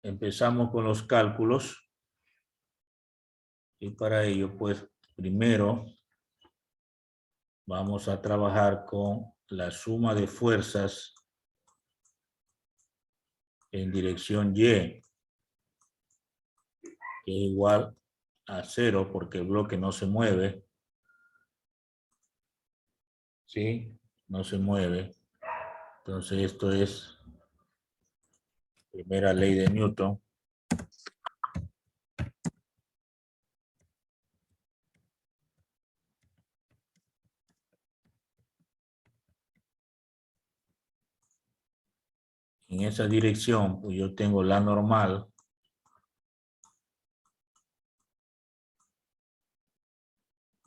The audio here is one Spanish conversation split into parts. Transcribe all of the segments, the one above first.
empezamos con los cálculos. Y para ello, pues, primero vamos a trabajar con la suma de fuerzas en dirección Y, que es igual a 0 porque el bloque no se mueve. ¿Sí? No se mueve. Entonces esto es primera ley de Newton. En esa dirección, pues yo tengo la normal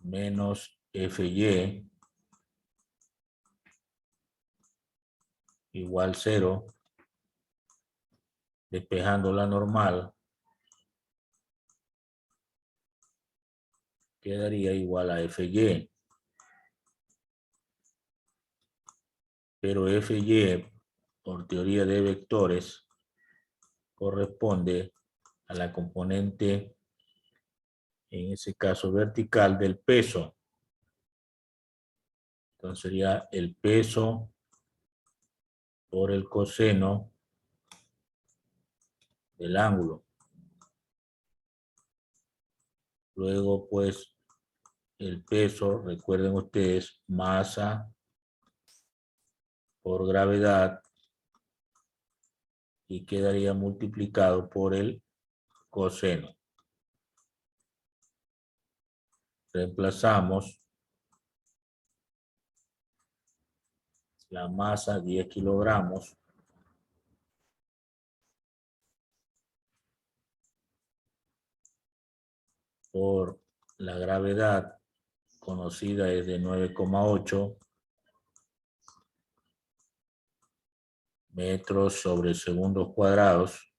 menos Fy igual 0, despejando la normal, quedaría igual a Fy. Pero Fy, por teoría de vectores, corresponde a la componente, en ese caso vertical, del peso. Entonces sería el peso por el coseno del ángulo. Luego, pues, el peso, recuerden ustedes, masa por gravedad, y quedaría multiplicado por el coseno. Reemplazamos la masa, 10 kilogramos, por la gravedad, conocida es de 9,8 metros sobre segundos cuadrados,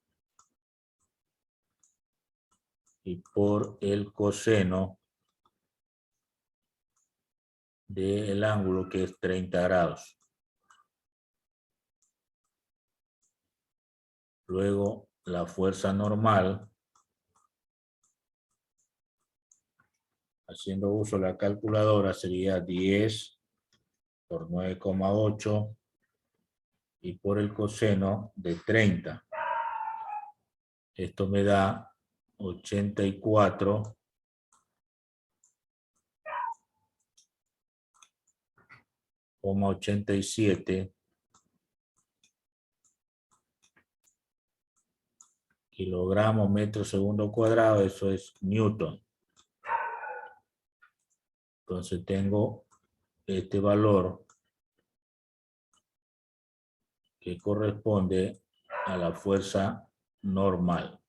y por el coseno del ángulo, que es 30 grados. Luego la fuerza normal, haciendo uso de la calculadora, sería 10 por 9,8 y por el coseno de 30. Esto me da 84,87 kilogramos metro segundo cuadrado. Eso es Newton. Entonces tengo este valor que corresponde a la fuerza normal.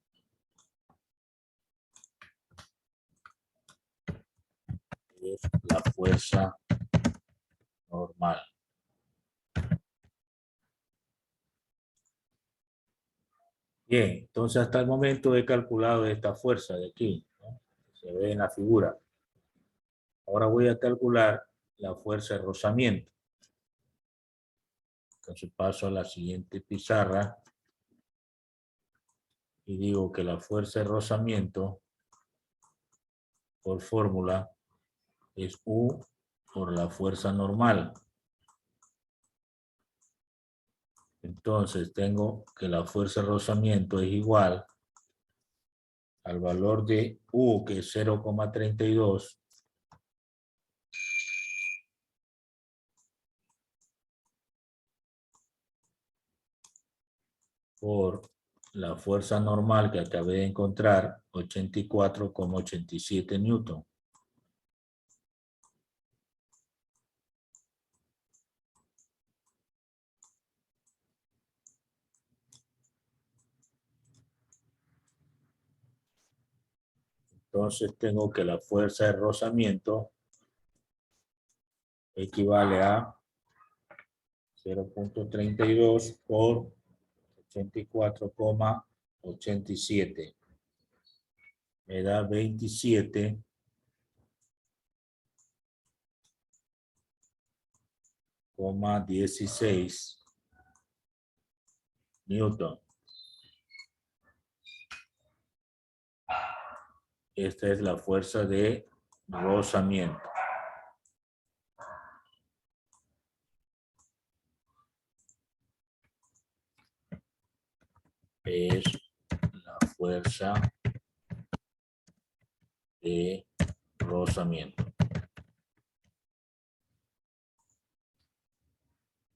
Es la fuerza normal. Bien, entonces hasta el momento he calculado esta fuerza de aquí, ¿no? Se ve en la figura. Ahora voy a calcular la fuerza de rozamiento. Entonces paso a la siguiente pizarra y digo que la fuerza de rozamiento por fórmula es U por la fuerza normal. Entonces tengo que la fuerza de rozamiento es igual al valor de U, que es 0,32, por la fuerza normal que acabé de encontrar, 84,87 newton. Entonces tengo que la fuerza de rozamiento equivale a 0,32 por 84,87. Me da 27,16 newton. esta es la fuerza de rozamiento. Es la fuerza de rozamiento.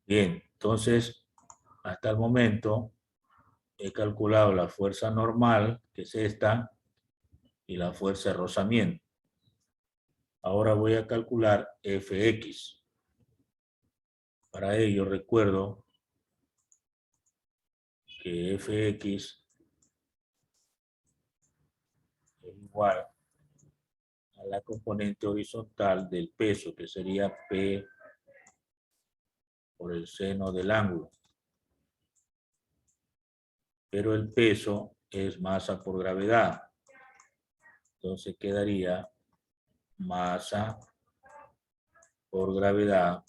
Bien, entonces, hasta el momento he calculado la fuerza normal, que es esta, y la fuerza de rozamiento. Ahora voy a calcular Fx. Para ello recuerdo que Fx es igual a la componente horizontal del peso, que sería P por el seno del ángulo. Pero el peso es masa por gravedad. Entonces quedaría masa por gravedad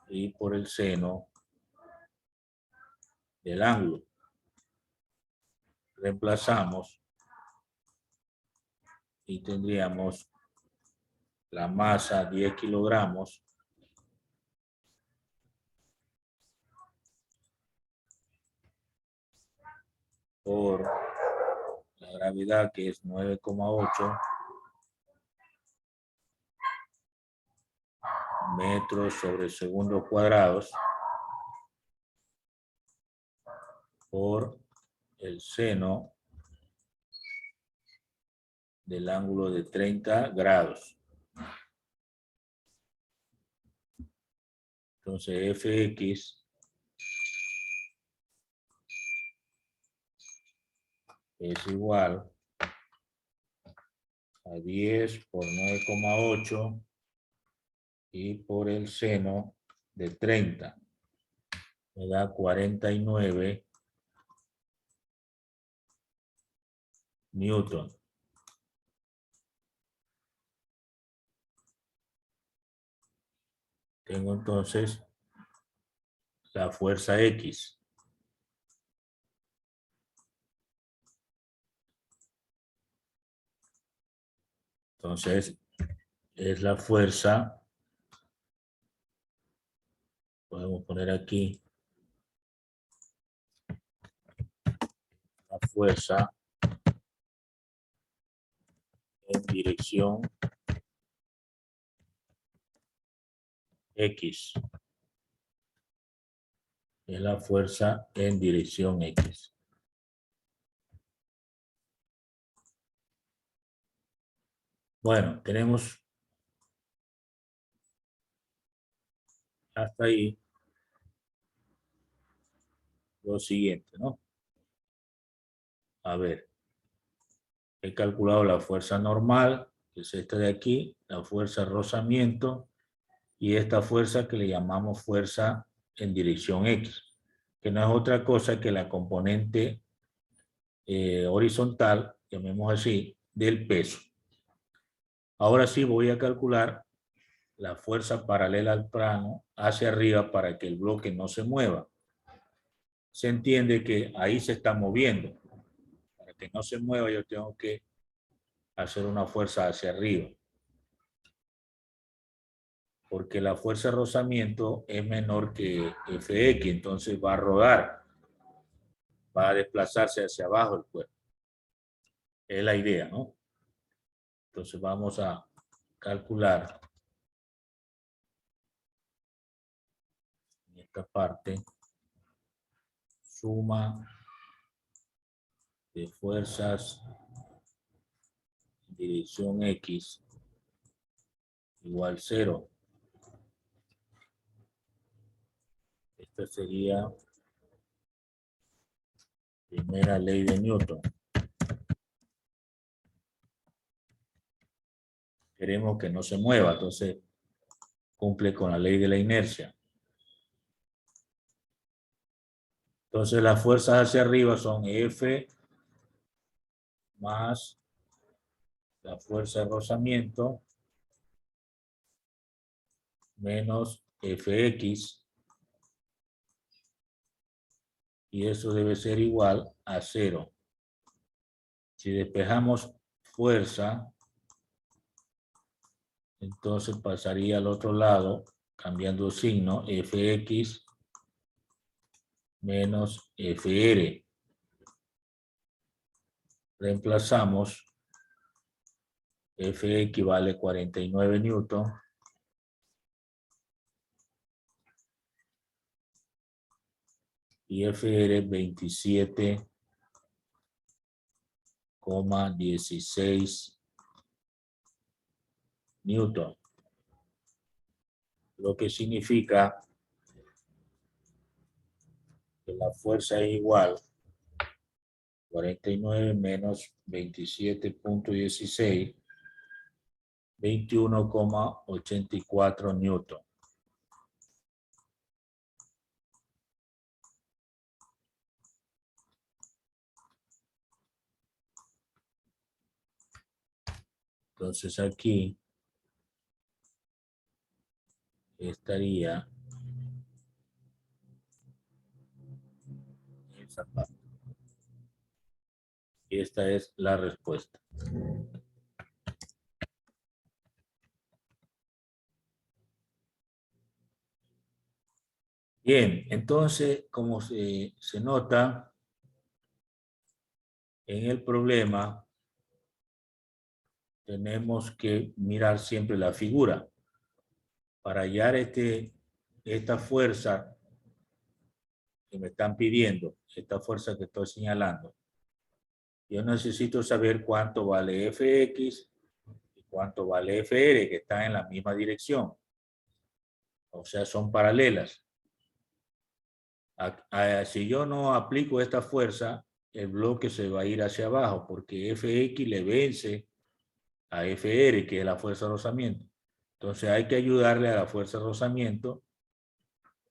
y por el seno del ángulo. Reemplazamos y tendríamos la masa 10 kilogramos por la gravedad, que es 9,8 metros sobre segundo cuadrados, por el seno del ángulo de 30 grados. Entonces Fx es igual a 10 por 9,8 y por el seno de 30. Me da 49 newton. Tengo entonces la fuerza X. Entonces, es la fuerza, podemos poner aquí, la fuerza en dirección X. Es la fuerza en dirección X. Bueno, tenemos hasta ahí lo siguiente, ¿no? A ver, he calculado la fuerza normal, que es esta de aquí, la fuerza de rozamiento, y esta fuerza que le llamamos fuerza en dirección X, que no es otra cosa que la componente horizontal, llamemos así, del peso. Ahora sí voy a calcular la fuerza paralela al plano hacia arriba para que el bloque no se mueva. Se entiende que ahí se está moviendo. Para que no se mueva yo tengo que hacer una fuerza hacia arriba. Porque la fuerza de rozamiento es menor que Fx, entonces va a rodar, va a desplazarse hacia abajo el cuerpo. Es la idea, ¿no? Entonces vamos a calcular en esta parte suma de fuerzas en dirección X igual 0. Esta sería primera ley de Newton. Queremos que no se mueva, entonces cumple con la ley de la inercia. Entonces las fuerzas hacia arriba son F más la fuerza de rozamiento menos Fx, y eso debe ser igual a 0. Si despejamos fuerza, entonces pasaría al otro lado, cambiando signo, Fx menos Fr. Reemplazamos, Fx vale 49 newton, y Fr 27,16 newton, lo que significa que la fuerza es igual 49 menos 27,16, 21,84 newton. Entonces aquí estaría esa parte. Y esta es la respuesta. Bien, entonces, como se nota en el problema, tenemos que mirar siempre la figura. Para hallar esta fuerza que me están pidiendo, esta fuerza que estoy señalando, yo necesito saber cuánto vale Fx y cuánto vale Fr, que están en la misma dirección. O sea, son paralelas. Si yo no aplico esta fuerza, el bloque se va a ir hacia abajo porque Fx le vence a Fr, que es la fuerza de rozamiento. Entonces hay que ayudarle a la fuerza de rozamiento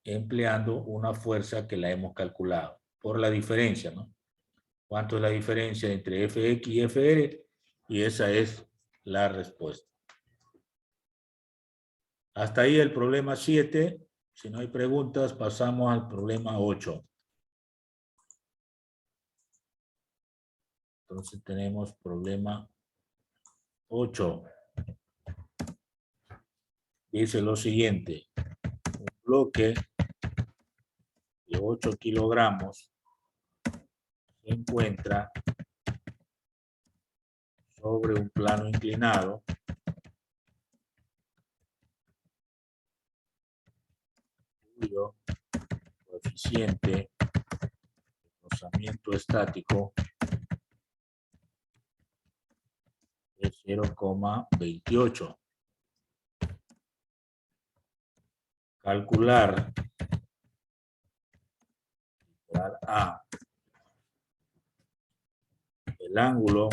empleando una fuerza que la hemos calculado por la diferencia, ¿no? ¿Cuánto es la diferencia entre Fx y Fr? Y esa es la respuesta. Hasta ahí el problema 7. Si no hay preguntas, pasamos al problema 8. Entonces tenemos problema 8. Dice lo siguiente. Un bloque de 8 kilogramos se encuentra sobre un plano inclinado cuyo coeficiente de rozamiento estático es 0,28. Calcular A el ángulo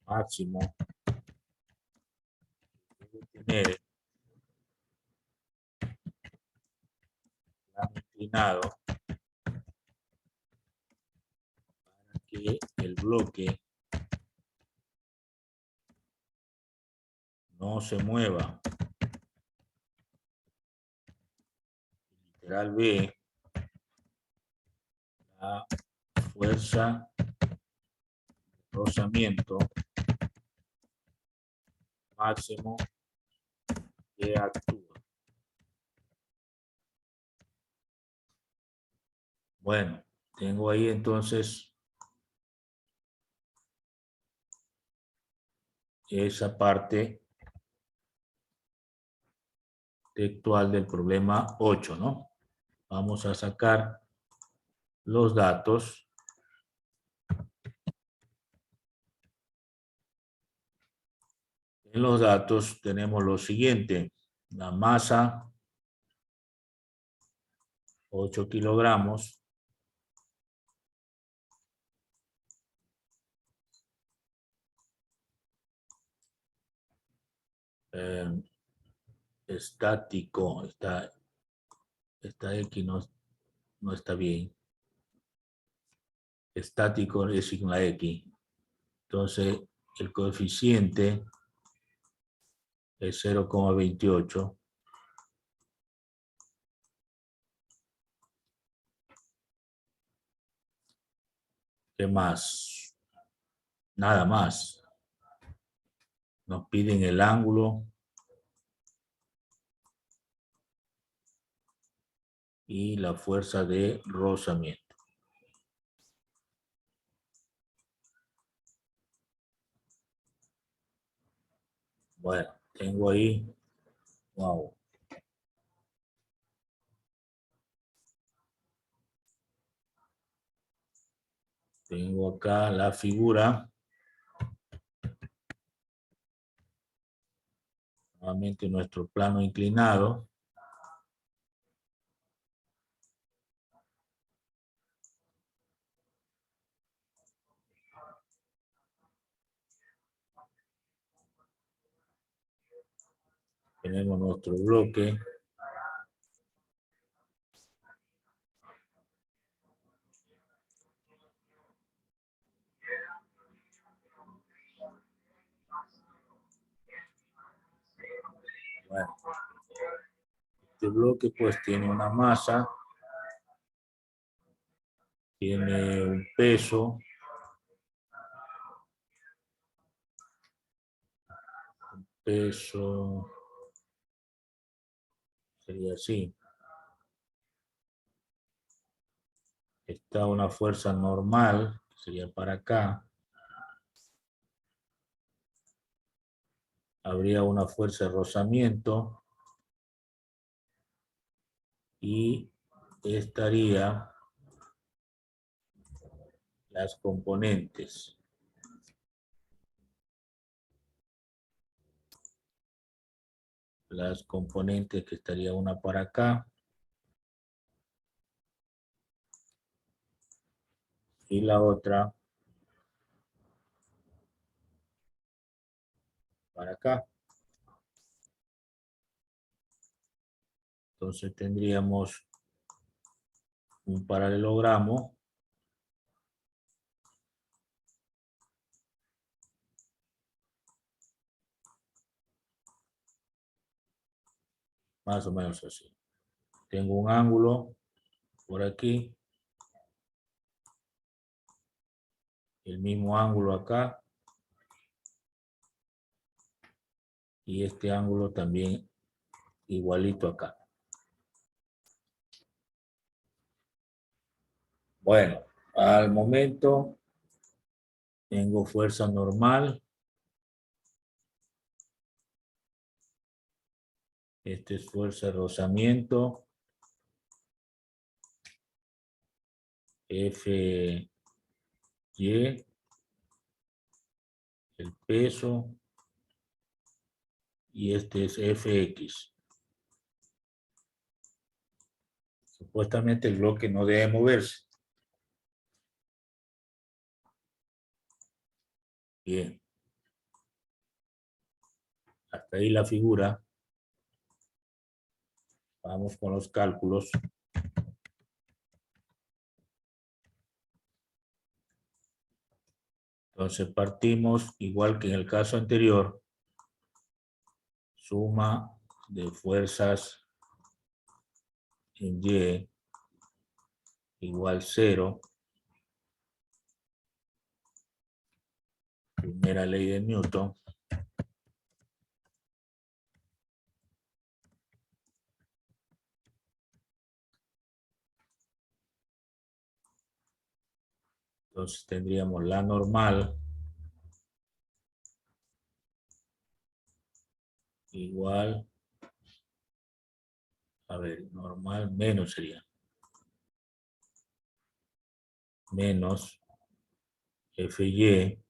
máximo que debe tener el plano inclinado para que el bloque no se mueva. Literal B, la fuerza de rozamiento máximo que actúa. Bueno, tengo ahí entonces esa parte textual del problema 8, ¿no? Vamos a sacar los datos. En los datos tenemos lo siguiente. La masa, 8 kilogramos. Estático, esta X no está bien. Estático es sin la X. Entonces, el coeficiente es 0,28. ¿Qué más? Nada más. Nos piden el ángulo y la fuerza de rozamiento. Bueno, tengo ahí, wow. Tengo acá la figura. Nuevamente nuestro plano inclinado. Tenemos nuestro bloque. Bueno, este bloque pues tiene una masa, tiene un peso, sería así. Está una fuerza normal, sería para acá. Habría una fuerza de rozamiento y estaría las componentes. Las componentes que estaría una para acá y la otra para acá. Entonces tendríamos un paralelogramo más o menos así. Tengo un ángulo por aquí, el mismo ángulo acá y este ángulo también igualito acá. Bueno, al momento tengo fuerza normal. Este es fuerza de rozamiento. Fy, el peso, y este es Fx. Supuestamente el bloque no debe moverse. Bien. Hasta ahí la figura. Vamos con los cálculos. Entonces partimos, igual que en el caso anterior, suma de fuerzas en Y igual 0. Primera ley de Newton. Entonces tendríamos la normal igual, a ver, normal menos sería. Menos Fy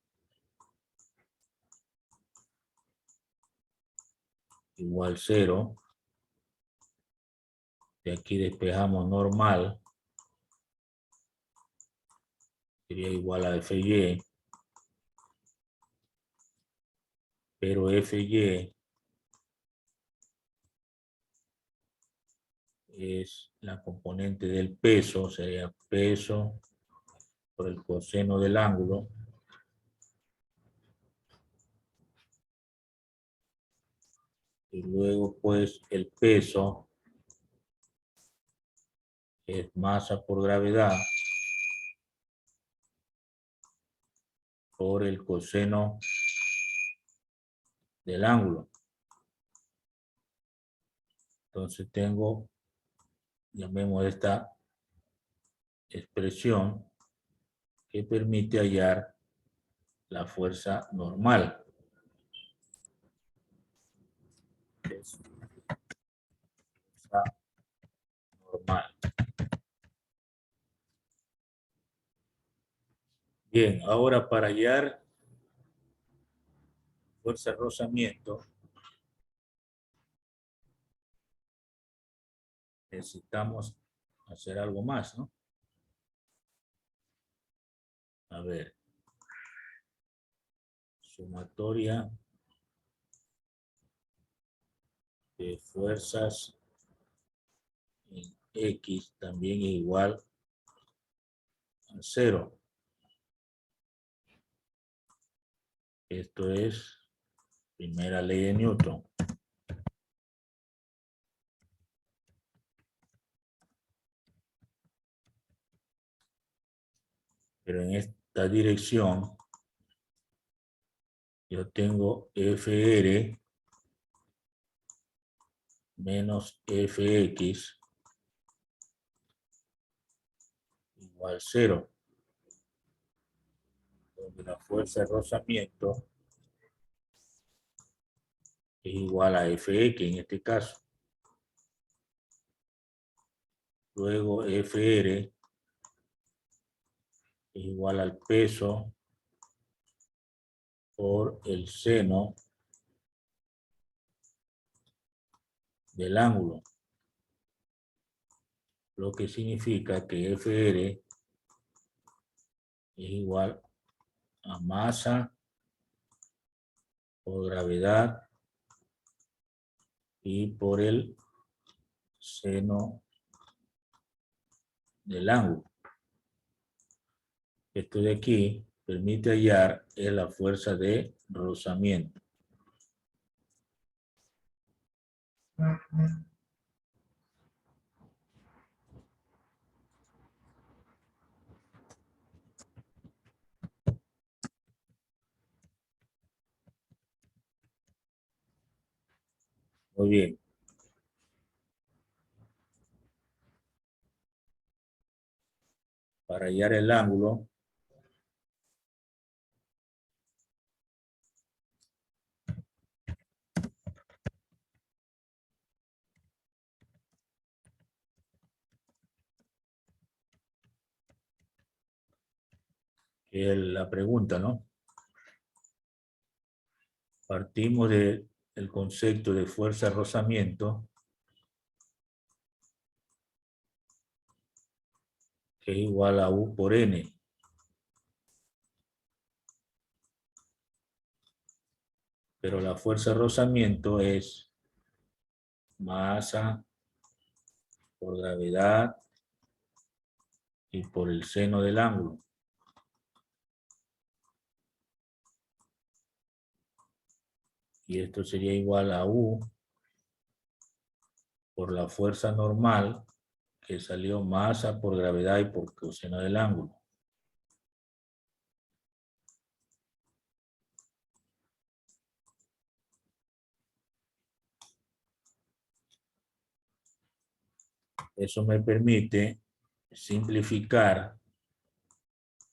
igual 0. De aquí despejamos normal. Sería igual a Fy. Pero Fy es la componente del peso, sería peso por el coseno del ángulo. Y luego pues el peso es masa por gravedad. por el coseno del ángulo. Entonces tengo, llamemos esta expresión que permite hallar la fuerza normal. Es fuerza normal. Bien, ahora para hallar fuerza de rozamiento necesitamos hacer algo más, ¿no? A ver, sumatoria de fuerzas en X también es igual a 0. Esto es primera ley de Newton. Pero en esta dirección yo tengo FR menos FX igual 0. Donde la fuerza de rozamiento es igual a Fx en este caso. Luego Fr es igual al peso por el seno del ángulo. Lo que significa que Fr es igual a masa por gravedad y por el seno del ángulo. Esto de aquí permite hallar la fuerza de rozamiento. Muy bien. Para hallar el ángulo, que es la pregunta, ¿no? Partimos del concepto de fuerza de rozamiento, que es igual a U por N. Pero la fuerza de rozamiento es masa por gravedad y por el seno del ángulo. Y esto sería igual a U por la fuerza normal, que salió masa por gravedad y por coseno del ángulo. Eso me permite simplificar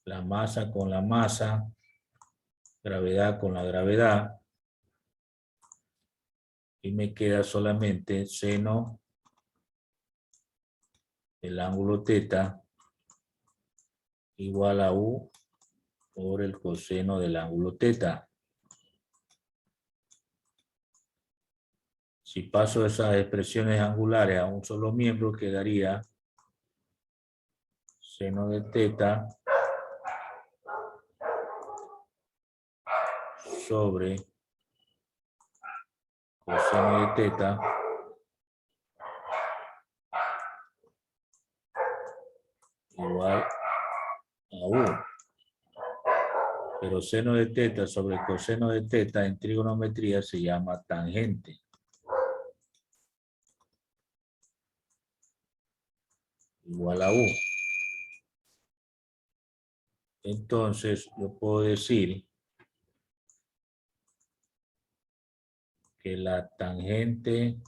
la masa con la masa, gravedad con la gravedad, y me queda solamente seno del ángulo teta igual a U por el coseno del ángulo teta. Si paso esas expresiones angulares a un solo miembro, quedaría seno de teta sobre coseno de teta igual a U. Pero seno de teta sobre coseno de teta en trigonometría se llama tangente. Igual a U. Entonces, yo puedo decir que la tangente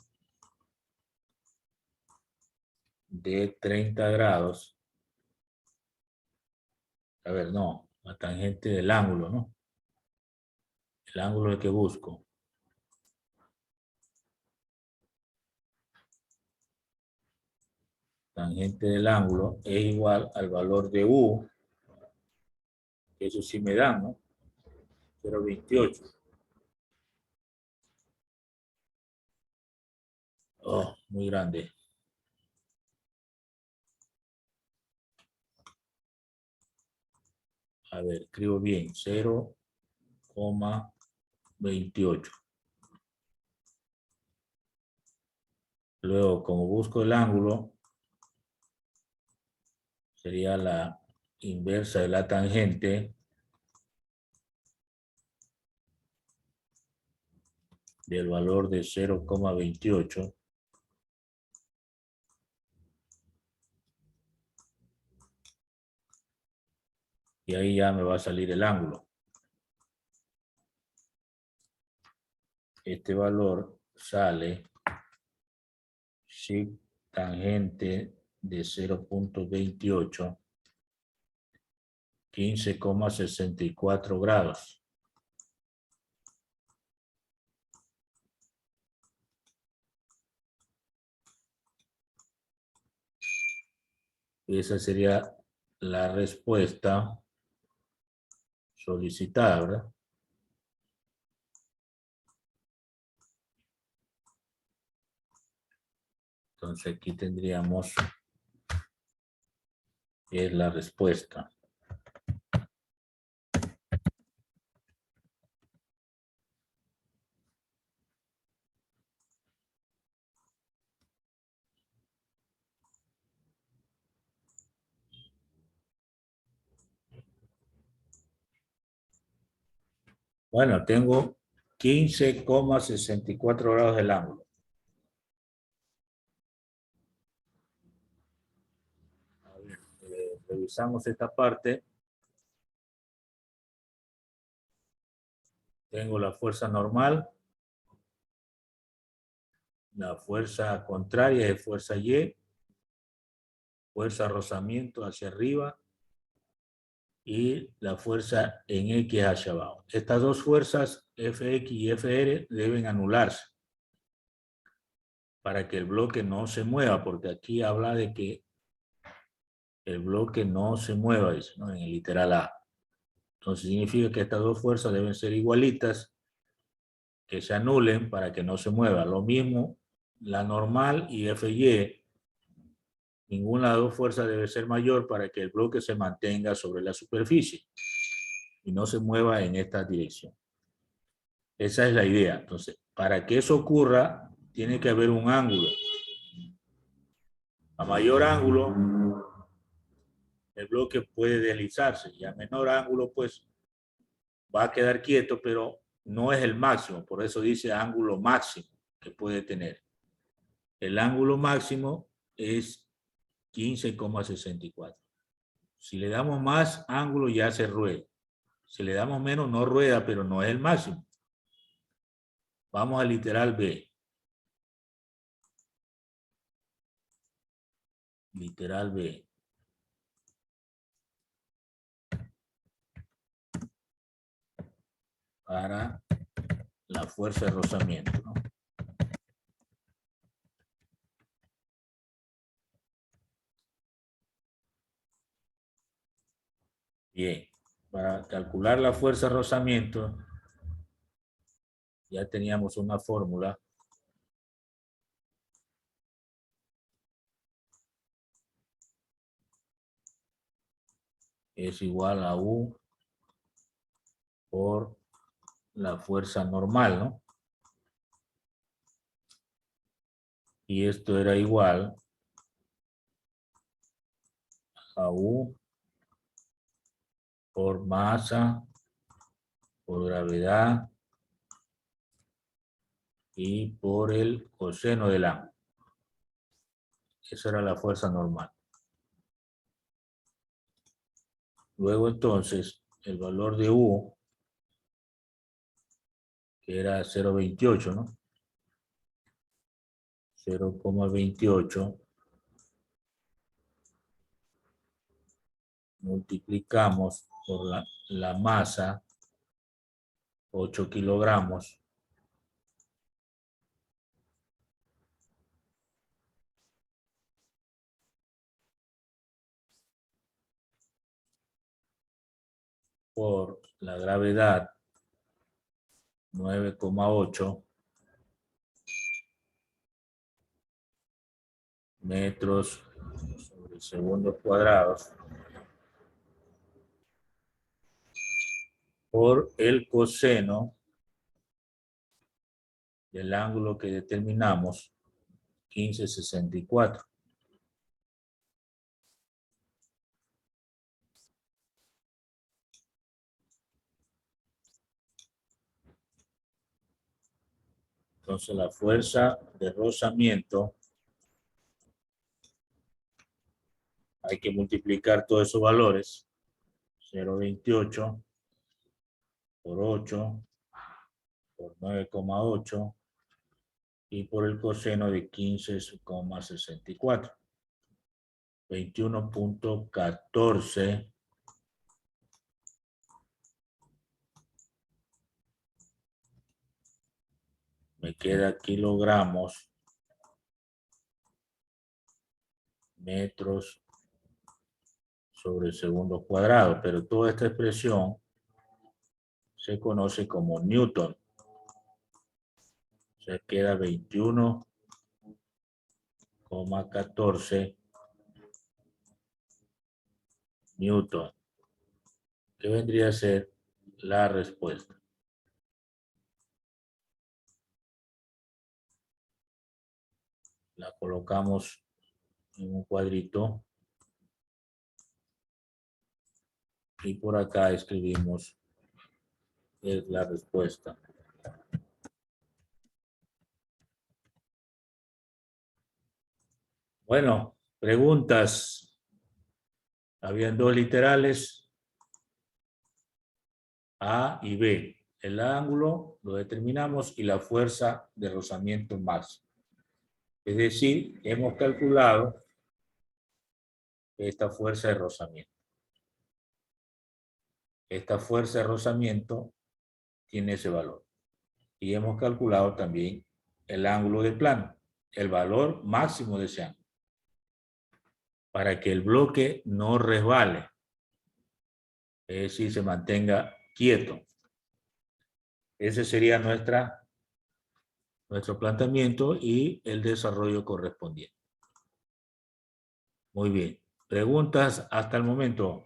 de 30 grados, a ver, no, la tangente del ángulo, ¿no? El ángulo que busco. Tangente del ángulo es igual al valor de U, que eso sí me dan, ¿no? 0,28. Oh, muy grande. A ver, escribo bien, 0,28. Luego, como busco el ángulo, sería la inversa de la tangente del valor de 0,28. Y ahí ya me va a salir el ángulo. Este valor sale si tangente de 0,28, 15,64 grados. Y esa sería la respuesta solicitada, ¿verdad? Entonces aquí tendríamos que es la respuesta. Bueno, tengo 15,64 grados del ángulo. A ver, revisamos esta parte. Tengo la fuerza normal. La fuerza contraria es fuerza Y. Fuerza rozamiento hacia arriba. Y la fuerza en X hacia abajo. Estas dos fuerzas, Fx y Fr, deben anularse para que el bloque no se mueva, porque aquí habla de que el bloque no se mueva, dice, ¿no? En el literal A. Entonces significa que estas dos fuerzas deben ser igualitas, que se anulen para que no se mueva. Lo mismo la normal y Fy. Ninguna de las dos fuerzas debe ser mayor para que el bloque se mantenga sobre la superficie y no se mueva en esta dirección. Esa es la idea. Entonces, para que eso ocurra, tiene que haber un ángulo. A mayor ángulo, el bloque puede deslizarse, y a menor ángulo, pues, va a quedar quieto, pero no es el máximo. Por eso dice ángulo máximo que puede tener. El ángulo máximo es 15,64. Si le damos más ángulo, ya se rueda. Si le damos menos, no rueda, pero no es el máximo. Vamos al literal B. Literal B. Para la fuerza de rozamiento, ¿no? Bien, para calcular la fuerza de rozamiento, ya teníamos una fórmula. Es igual a U por la fuerza normal, ¿no? Y esto era igual a U por masa, por gravedad y por el coseno del ángulo. Esa era la fuerza normal. Luego entonces, el valor de U, que era 0,28, ¿no? 0,28 multiplicamos por la masa, 8 kilogramos, por la gravedad, 9,8 metros sobre segundos cuadrados, por el coseno del ángulo que determinamos, 1564. Entonces la fuerza de rozamiento, hay que multiplicar todos esos valores, 0,28 por 8 por 9,8 y por el coseno de 15,64. 21.14 me queda kilogramos, metros sobre segundos cuadrados, pero toda esta expresión se conoce como Newton. Se queda 21,14 Newton, que vendría a ser la respuesta. La colocamos en un cuadrito y por acá escribimos la respuesta. Bueno, preguntas. Habían dos literales, A y B. El ángulo lo determinamos y la fuerza de rozamiento máximo. Es decir, hemos calculado esta fuerza de rozamiento. Esta fuerza de rozamiento tiene ese valor. Y hemos calculado también el ángulo de plano, el valor máximo de ese ángulo, para que el bloque no resbale, es decir, se mantenga quieto. Ese sería nuestro planteamiento y el desarrollo correspondiente. Muy bien. ¿Preguntas hasta el momento?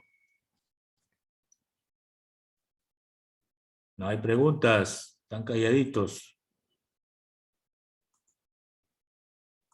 No hay preguntas. Están calladitos.